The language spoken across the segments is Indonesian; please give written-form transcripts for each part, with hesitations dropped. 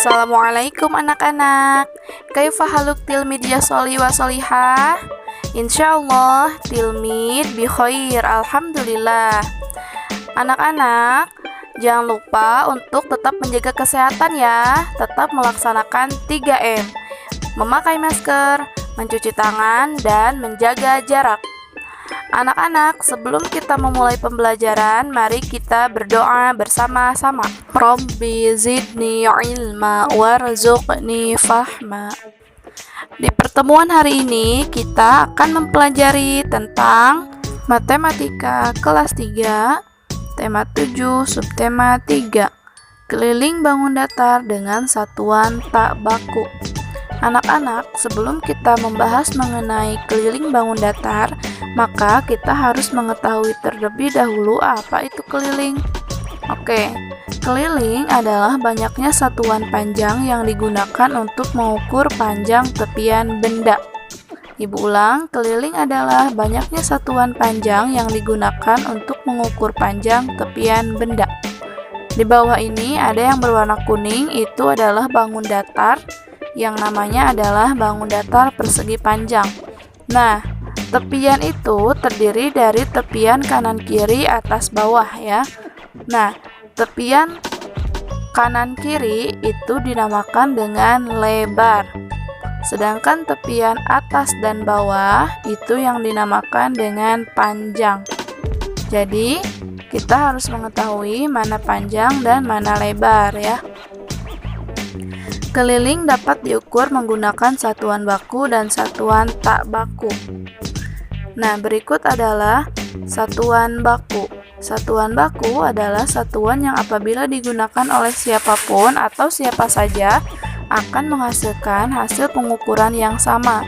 Assalamualaikum anak-anak. Kaifa haluk tilmid ya soli wa solihah? Insyaallah tilmid bi khair, alhamdulillah. Anak-anak, jangan lupa untuk tetap menjaga kesehatan ya. Tetap melaksanakan 3M. Memakai masker, mencuci tangan, dan menjaga jarak. Anak-anak, sebelum kita memulai pembelajaran, mari kita berdoa bersama-sama. Rabbi zidni ilma warzuqni fahma. Di pertemuan hari ini, kita akan mempelajari tentang matematika kelas 3, tema 7, subtema 3, keliling bangun datar dengan satuan tak baku. Anak-anak, sebelum kita membahas mengenai keliling bangun datar, maka kita harus mengetahui terlebih dahulu apa itu keliling. Oke, keliling adalah banyaknya satuan panjang yang digunakan untuk mengukur panjang tepian benda. Ibu ulang, keliling adalah banyaknya satuan panjang yang digunakan untuk mengukur panjang tepian benda. Di bawah ini ada yang berwarna kuning, itu adalah bangun datar, yang namanya adalah bangun datar persegi panjang. Nah, tepian itu terdiri dari tepian kanan kiri atas bawah ya. Nah, tepian kanan kiri itu dinamakan dengan lebar. Sedangkan tepian atas dan bawah itu yang dinamakan dengan panjang. Jadi, kita harus mengetahui mana panjang dan mana lebar ya. Keliling dapat diukur menggunakan satuan baku dan satuan tak baku. Nah, berikut adalah satuan baku. Satuan baku adalah satuan yang apabila digunakan oleh siapapun atau siapa saja akan menghasilkan hasil pengukuran yang sama.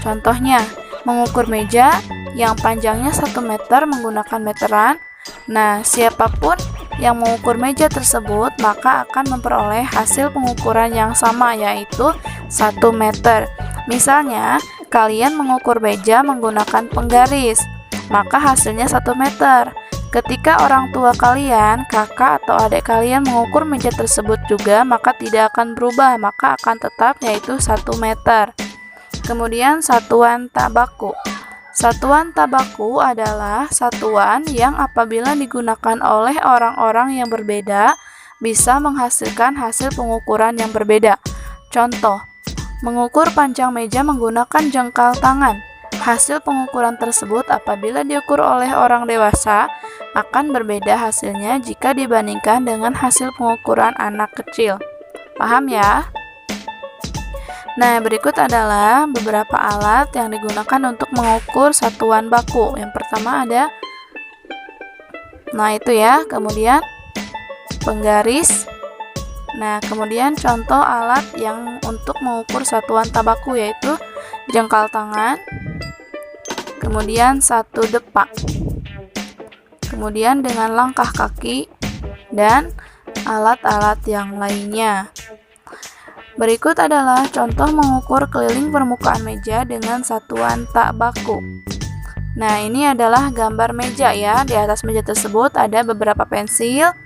Contohnya, mengukur meja yang panjangnya 1 meter menggunakan meteran. Nah, siapapun yang mengukur meja tersebut maka akan memperoleh hasil pengukuran yang sama, yaitu 1 meter. Misalnya, kalian mengukur meja menggunakan penggaris, maka hasilnya 1 meter. Ketika orang tua kalian, kakak atau adik kalian mengukur meja tersebut juga, maka tidak akan berubah, maka akan tetap yaitu 1 meter. Kemudian satuan tak baku. Satuan tak baku adalah satuan yang apabila digunakan oleh orang-orang yang berbeda bisa menghasilkan hasil pengukuran yang berbeda. Contoh, mengukur panjang meja menggunakan jengkal tangan. Hasil pengukuran tersebut apabila diukur oleh orang dewasa akan berbeda hasilnya jika dibandingkan dengan hasil pengukuran anak kecil. Paham ya? Nah, berikut adalah beberapa alat yang digunakan untuk mengukur satuan baku. Yang pertama ada, itu ya, kemudian penggaris. Nah, kemudian contoh alat yang untuk mengukur satuan tak baku yaitu jengkal tangan, kemudian 1 depak, kemudian dengan langkah kaki, dan alat-alat yang lainnya. Berikut adalah contoh mengukur keliling permukaan meja dengan satuan tak baku. Nah, ini adalah gambar meja ya. Di atas meja tersebut ada beberapa pensil.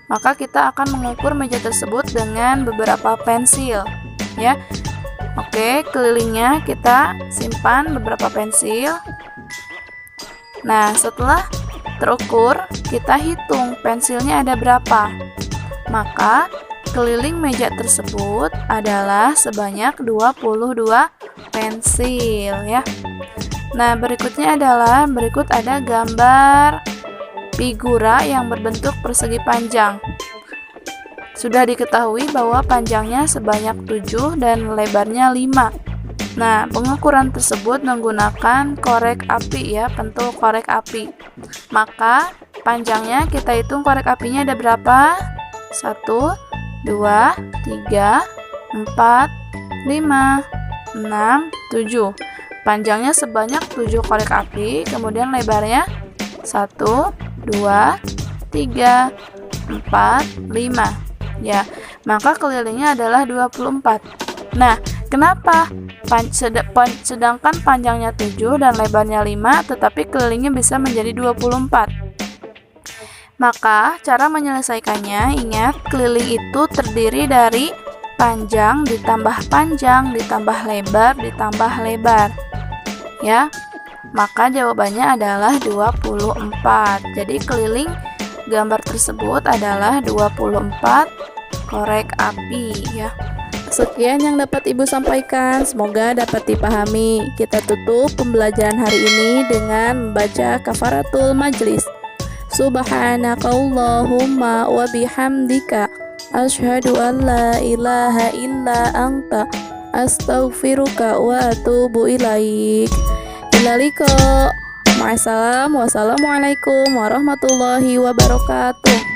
Maka kita akan mengukur meja tersebut dengan beberapa pensil ya. Oke, kelilingnya kita simpan beberapa pensil. Nah, setelah terukur, kita hitung pensilnya ada berapa. Maka keliling meja tersebut adalah sebanyak 22 pensil ya. Nah, berikut ada gambar figura yang berbentuk persegi panjang. Sudah diketahui bahwa panjangnya sebanyak 7 dan lebarnya 5. Nah, pengukuran tersebut menggunakan korek api ya, pentul korek api. Maka panjangnya kita hitung korek apinya ada berapa? 1, 2, 3, 4, 5, 6, 7. Panjangnya sebanyak 7 korek api, kemudian lebarnya 1, 2, 3, 4, 5. Ya, maka kelilingnya adalah 24. Nah, kenapa sedangkan panjangnya 7 dan lebarnya 5, tetapi kelilingnya bisa menjadi 24? Maka, cara menyelesaikannya, ingat keliling itu terdiri dari Panjang ditambah panjang ditambah lebar ditambah lebar. Ya. Maka jawabannya adalah 24. Jadi keliling gambar tersebut adalah 24 korek api ya. Sekian yang dapat Ibu sampaikan, semoga dapat dipahami. Kita tutup pembelajaran hari ini dengan membaca kafaratul majlis. Subhanakallahumma wa bihamdika asyhadu an la ilaha illa anta astaghfiruka wa atubu ilaik. Ilaliko. Ma'assalam. Wassalamualaikum warahmatullahi wabarakatuh.